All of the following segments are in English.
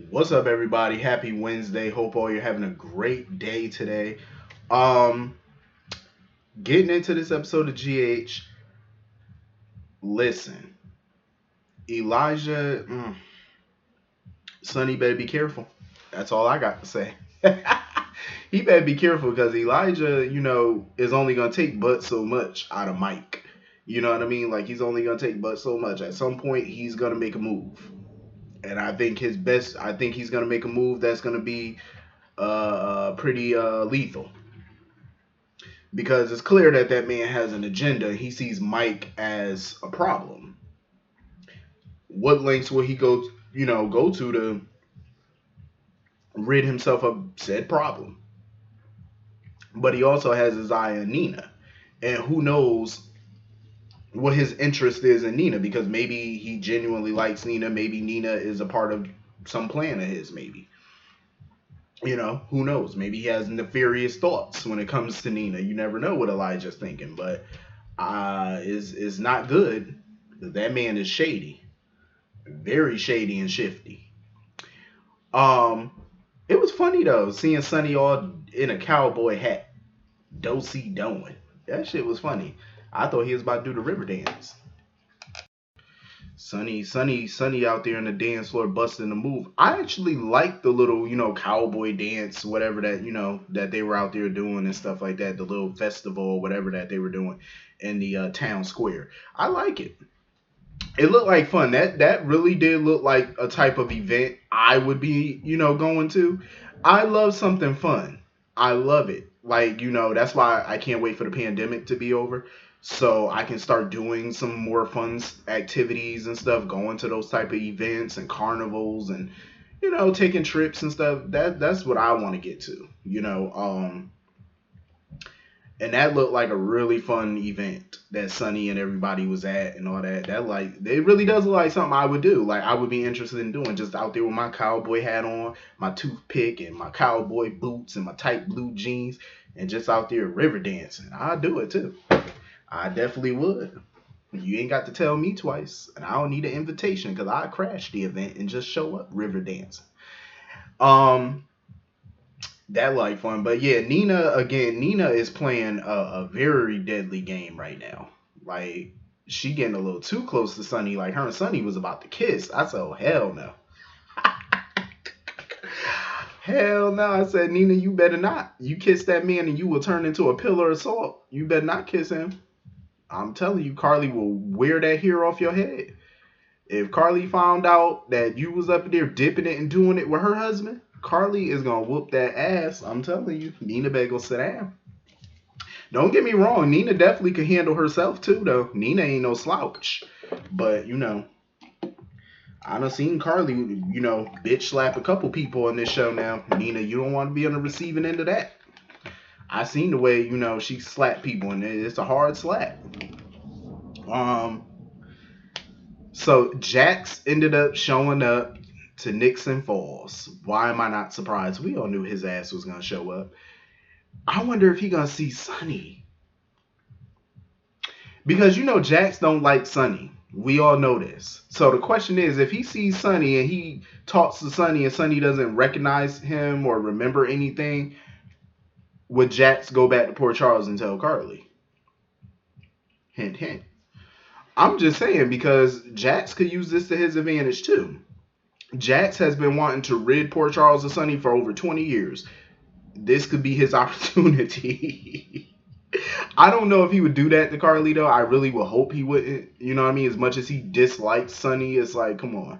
What's up, everybody? Happy Wednesday. Hope all you're having a great day today. Um, Getting into this episode of GH. Listen, Elijah, Sonny better be careful. That's all I got to say. He better be careful because Elijah, is only gonna take but so much out of Mike. You know what I mean? Like he's only gonna take but so much. At some point, he's gonna make a move, and I think his best. I think he's gonna make a move that's gonna be pretty lethal because it's clear that that man has an agenda. He sees Mike as a problem. What lengths will he go to rid himself of said problem? But he also has his eye on Nina, and who knows what his interest is in Nina because maybe he genuinely likes Nina. Maybe Nina is a part of some plan of his. Maybe who knows? Maybe he has nefarious thoughts when it comes to Nina. You never know what Elijah's thinking, but is not good. That man is shady, very shady and shifty. Um, it was funny though seeing Sonny all in a cowboy hat, do see doing. That shit was funny. I thought he was about to do the river dance. Sonny out there in the dance floor busting the move. I actually like the little, cowboy dance, whatever that, that they were out there doing and stuff like that. The little festival or whatever that they were doing in the town square. I like it. It looked like fun. That really did look like a type of event I would be, going to. I love something fun. I love it. Like, that's why I can't wait for the pandemic to be over so I can start doing some more fun activities and stuff, going to those type of events and carnivals and taking trips and stuff. That's what I want to get to. And that looked like a really fun event that Sonny and everybody was at and all that. That like it really does look like something I would do. Like I would be interested in doing just out there with my cowboy hat on, my toothpick and my cowboy boots and my tight blue jeans and just out there river dancing. I'd do it too. I definitely would. You ain't got to tell me twice, and I don't need an invitation because I crash the event and just show up river dancing. Um, that like fun. But yeah, Nina again. Nina is playing a very deadly game right now. Like she getting a little too close to Sonny. Like her and Sonny was about to kiss. I said, oh, hell no, hell no. I said, Nina, you better not. You kiss that man and you will turn into a pillar of salt. You better not kiss him. I'm telling you, Carly will wear that hair off your head. If Carly found out that you was up there dipping it and doing it with her husband, Carly is gonna whoop that ass. I'm telling you, Nina better go sit down. Don't get me wrong, Nina definitely could handle herself too, though. Nina ain't no slouch. But I done seen Carly, bitch slap a couple people on this show now. Nina, you don't want to be on the receiving end of that. I seen the way, she slapped people, and it's a hard slap. Um, so Jax ended up showing up to Nixon Falls. Why am I not surprised? We all knew his ass was gonna show up. I wonder if he gonna see Sonny. Because Jax don't like Sonny. We all know this. So the question is, if he sees Sonny and he talks to Sonny and Sonny doesn't recognize him or remember anything, would Jax go back to Port Charles and tell Carly? Hint, hint. I'm just saying because Jax could use this to his advantage too. Jax has been wanting to rid Port Charles of Sonny for over 20 years. This could be his opportunity. I don't know if he would do that to Carlito. I really would hope he wouldn't. You know what I mean? As much as he dislikes Sonny, it's like, come on.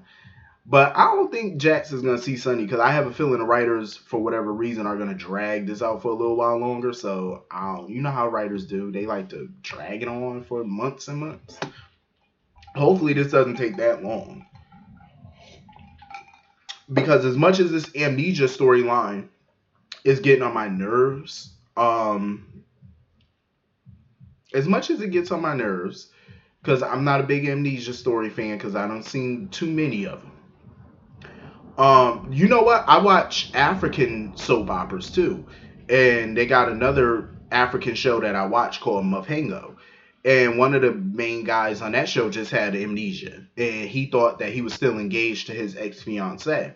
But I don't think Jax is going to see Sonny because I have a feeling the writers, for whatever reason, are going to drag this out for a little while longer. So, you know how writers do. They like to drag it on for months and months. Hopefully this doesn't take that long. Because as much as this amnesia storyline is getting on my nerves, as much as it gets on my nerves, because I'm not a big amnesia story fan because I don't seen too many of them. You know what? I watch African soap operas too, and they got another African show that I watch called Mafengo. And one of the main guys on that show just had amnesia, and he thought that he was still engaged to his ex fiancee.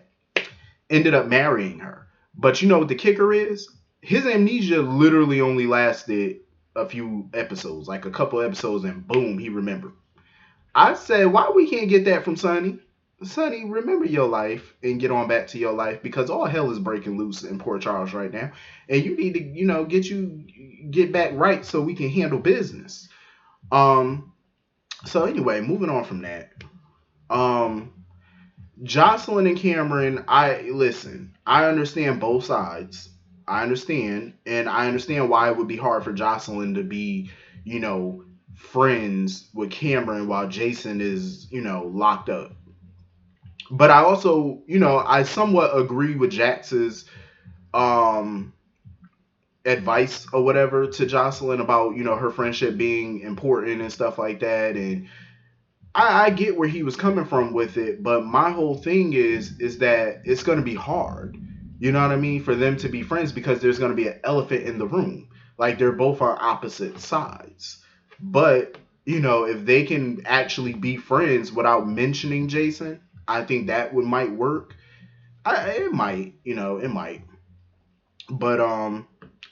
ended up marrying her. But you know what the kicker is? His amnesia literally only lasted a few episodes, like a couple episodes, and boom, he remembered. I said, why we can't get that from Sonny? Sonny, remember your life and get on back to your life because all hell is breaking loose in Port Charles right now, and you need to, get back right so we can handle business. Um. So anyway, moving on from that. Um. Jocelyn and Cameron, I listen. I understand both sides. I understand, and I understand why it would be hard for Jocelyn to be, you know, friends with Cameron while Jason is, locked up. But I also, I somewhat agree with Jax's um advice or whatever to Jocelyn about, her friendship being important and stuff like that. And I get where he was coming from with it, but my whole thing is that it's gonna be hard. You know what I mean? For them to be friends because there's gonna be an elephant in the room. Like they're both on opposite sides. But, if they can actually be friends without mentioning Jason, I think that would might work. It might, it might. But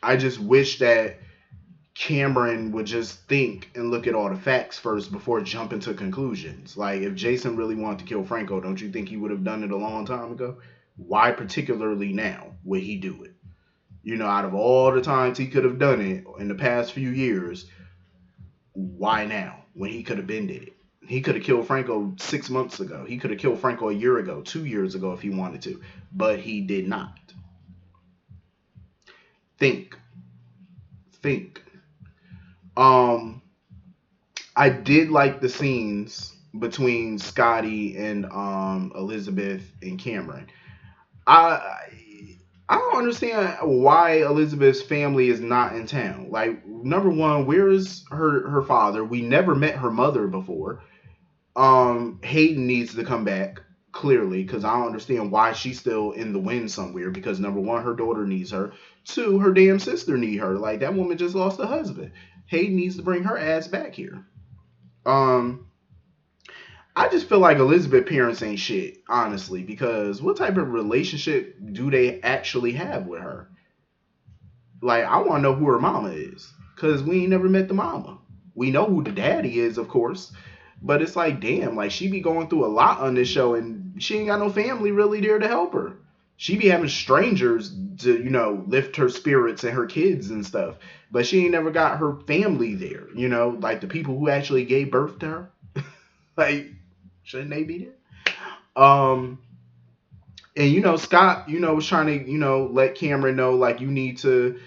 I just wish that Cameron would just think and look at all the facts first before jumping to conclusions. Like, if Jason really wanted to kill Franco, don't you think he would have done it a long time ago? Why, particularly now, would he do it? Out of all the times he could have done it in the past few years, why now when he could have been did it? He could have killed Franco 6 months ago. He could have killed Franco a year ago, 2 years ago if he wanted to, but he did not. Think, think. Um, I did like the scenes between Scotty and Elizabeth and Cameron. I I don't understand why Elizabeth's family is not in town. Like, number one, where is her father? We never met her mother before. Hayden needs to come back clearly because I don't understand why she's still in the wind somewhere. Because number one, her daughter needs her. Two, her damn sister need her. Like, that woman just lost a husband. Hayden needs to bring her ass back here. Um, I just feel like Elizabeth parents ain't shit, honestly, because what type of relationship do they actually have with her? Like, I want to know who her mama is, because we ain't never met the mama. We know who the daddy is, of course, but it's like, damn, like, she be going through a lot on this show, and she ain't got no family really there to help her. She be having strangers to, lift her spirits and her kids and stuff, but she ain't never got her family there, like the people who actually gave birth to her. Like, shouldn't they be there? And Scott, was trying to, let Cameron know like you need to,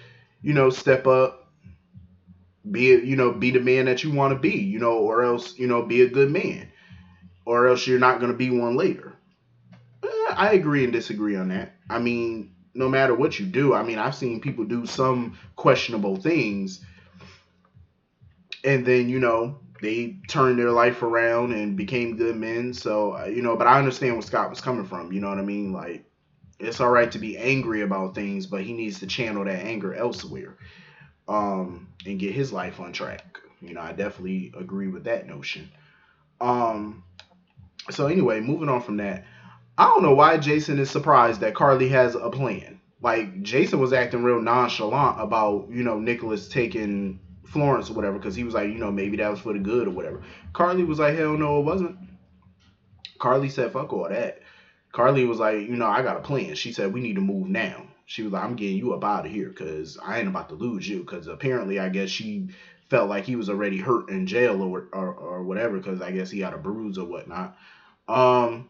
step up, be the man that you want to be, or else, be a good man, or else you're not gonna be one later. I agree and disagree on that. I mean, no matter what you do, I mean, I've seen people do some questionable things, and then they turned their life around and became good men. So but I understand where Scott was coming from. You know what I mean? Like, it's all right to be angry about things, but he needs to channel that anger elsewhere, and get his life on track. I definitely agree with that notion. Um, so anyway, moving on from that, I don't know why Jason is surprised that Carly has a plan. Like, Jason was acting real nonchalant about Nicholas taking Florence or whatever because he was like, maybe that was for the good or whatever. Carly was like, hell no, it wasn't. Carly said, fuck all that. Carly was like, I got a plan. She said, we need to move now. She was like, I'm getting you up out of here because I ain't about to lose you. Because apparently, I guess she felt like he was already hurt in jail or whatever because I guess he had a bruise or whatnot. Um,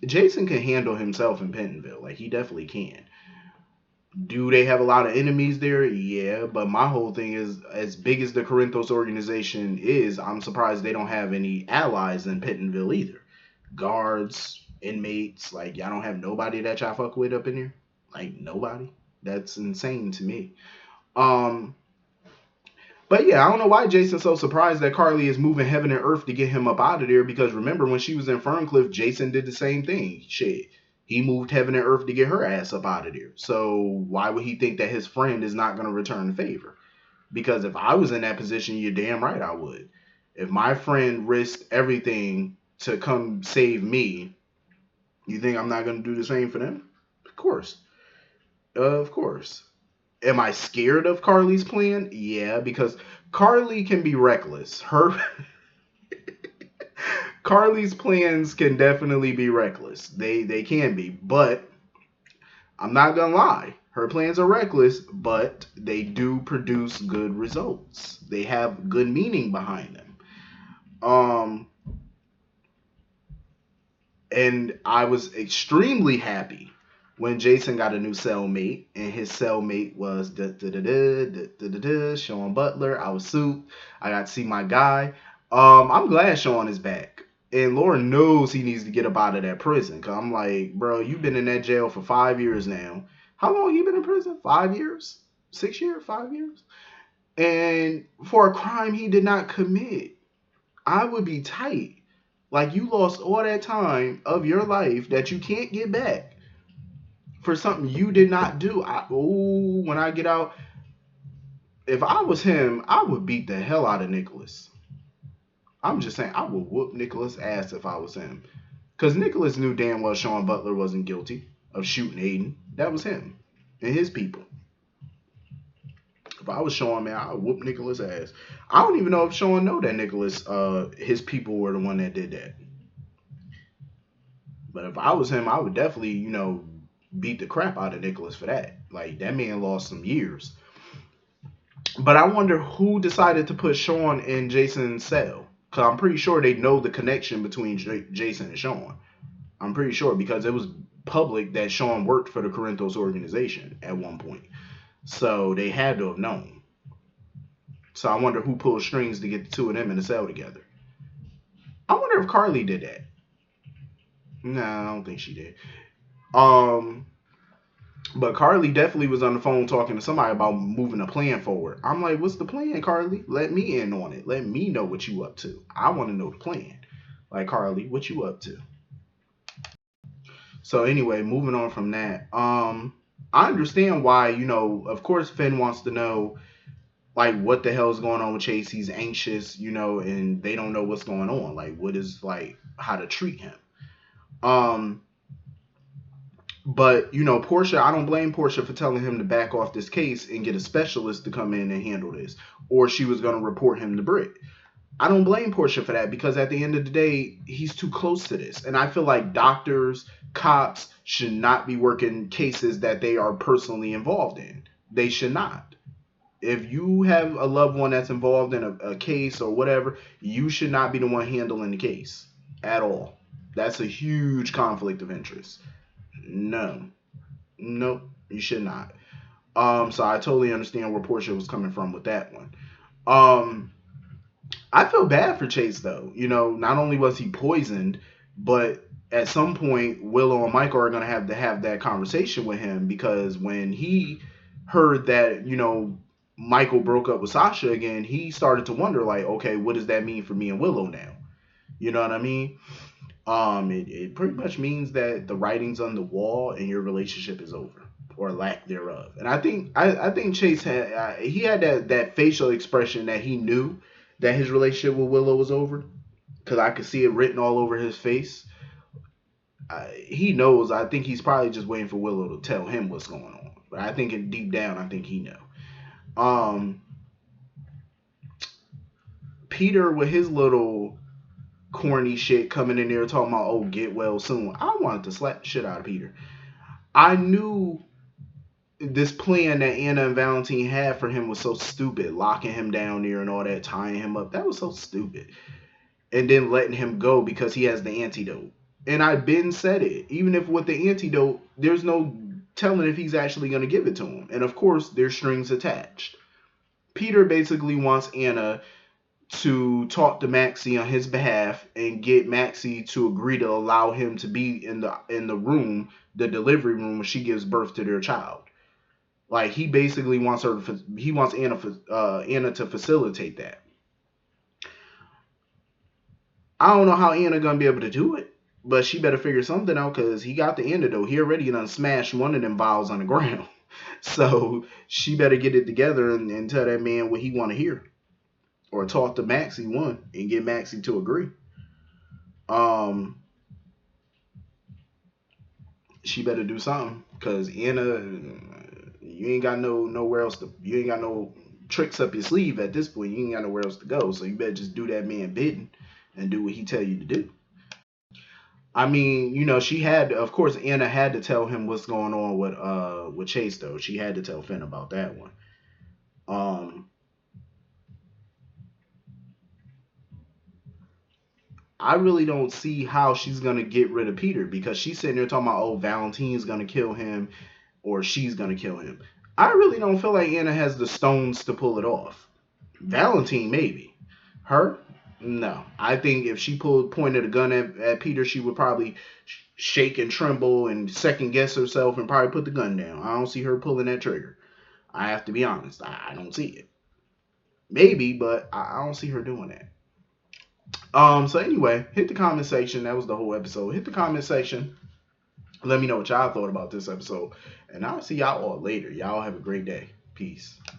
Jason can handle himself in Pentonville. Like, he definitely can. Do they have a lot of enemies there? Yeah, but my whole thing is, as big as the Corinthos organization is, I'm surprised they don't have any allies in Pentonville either. Guards, inmates, like, y'all don't have nobody that y'all fuck with up in here? Like, nobody? That's insane to me. Um, but yeah, I don't know why Jason's so surprised that Carly is moving heaven and earth to get him up out of there. Because remember, when she was in Ferncliff, Jason did the same thing. Shit, he moved heaven and earth to get her ass up out of there. So why would he think that his friend is not going to return the favor? Because if I was in that position, you're damn right I would. If my friend risked everything to come save me, you think I'm not going to do the same for them? course. Of course. Am I scared of Carly's plan? Yeah, because Carly can be reckless. Her Carly's plans can definitely be reckless. They can be, but I'm not gonna lie. Her plans are reckless, but they do produce good results. They have good meaning behind them. Um, and I was extremely happy when Jason got a new cellmate, and his cellmate was Sean Butler. I was soup. I got to see my guy. I'm glad Sean is back. And Lord knows he needs to get up out of that prison. Cause I'm like, bro, you've been in that jail for 5 years now. How long you been in prison? 5 years? 6 years? 5 years? And for a crime he did not commit. I would be tight. Like you lost all that time of your life that you can't get back for something you did not do. When I get out, if I was him, I would beat the hell out of Nicholas. I'm just saying, I would whoop Nicholas' ass if I was him. Because Nicholas knew damn well Sean Butler wasn't guilty of shooting Aiden. That was him and his people. If I was Sean, man, I would whoop Nicholas' ass. I don't even know if Sean know that Nicholas, his people were the one that did that. But if I was him, I would definitely, beat the crap out of Nicholas for that. Like that man lost some years. But I wonder who decided to put Sean in Jason's cell. Cause I'm pretty sure they know the connection between Jason and Sean. I'm pretty sure because it was public that Sean worked for the Corinthos organization at one point. So they had to have known. So I wonder who pulled strings to get the two of them in the cell together. I wonder if Carly did that. No, I don't think she did. But Carly definitely was on the phone talking to somebody about moving a plan forward. I'm like, what's the plan, Carly? Let me in on it. Let me know what you up to. I want to know the plan. Like, Carly, what you up to? So anyway, moving on from that. I understand why, of course Finn wants to know like what the hell is going on with Chase. He's anxious, and they don't know what's going on. Like what is like how to treat him. Um But Portia, I don't blame Portia for telling him to back off this case and get a specialist to come in and handle this, or she was going to report him to Britt. I don't blame Portia for that because at the end of the day, he's too close to this, and I feel like doctors, cops should not be working cases that they are personally involved in. They should not. If you have a loved one that's involved in a case or whatever, you should not be the one handling the case at all. That's a huge conflict of interest. No. Nope, you should not. So I totally understand where Portia was coming from with that one. Um, I feel bad for Chase though. Not only was he poisoned, but at some point Willow and Michael are gonna have to have that conversation with him because when he heard that, Michael broke up with Sasha again, he started to wonder like, okay, what does that mean for me and Willow now? You know what I mean? It pretty much means that the writing's on the wall and your relationship is over or lack thereof. And I think Chase had that facial expression that he knew that his relationship with Willow was over because I could see it written all over his face. He knows. I think he's probably just waiting for Willow to tell him what's going on. But I think deep down, I think he know. Um, Peter with his little corny shit coming in there talking about, oh, get well soon. I wanted to slap the shit out of Peter. I knew this plan that Anna and Valentine had for him was so stupid, locking him down there and all that, tying him up. That was so stupid. And then letting him go because he has the antidote. And I been said it. Even if with the antidote, there's no telling if he's actually going to give it to him. And of course, there's strings attached. Peter basically wants Anna to talk to Maxie on his behalf and get Maxie to agree to allow him to be in the room, the delivery room, when she gives birth to their child. Like he basically wants Anna to facilitate that. I don't know how Anna gonna be able to do it, but she better figure something out because he got the antidote. He already done smashed one of them vials on the ground, so she better get it together and tell that man what he want to hear. Or talk to Maxie one and get Maxie to agree. Um, She better do something, cause Anna, you ain't got nowhere else to. You ain't got no tricks up your sleeve at this point. You ain't got nowhere else to go. So you better just do that man bidding and do what he tell you to do. I mean, she had, of course, Anna had to tell him what's going on with Chase though. She had to tell Finn about that one. Um, I really don't see how she's gonna get rid of Peter, because she's sitting there talking about, oh, Valentine's gonna kill him or she's gonna kill him. I really don't feel like Anna has the stones to pull it off. Valentine, maybe. Her? No. I think if she pointed a gun at Peter, she would probably shake and tremble and second guess herself and probably put the gun down. I don't see her pulling that trigger. I have to be honest. I don't see it. Maybe, but I don't see her doing that. So anyway, hit the comment section. That was the whole episode. Hit the comment section. Let me know what y'all thought about this episode. And I'll see y'all all later. Y'all have a great day. Peace.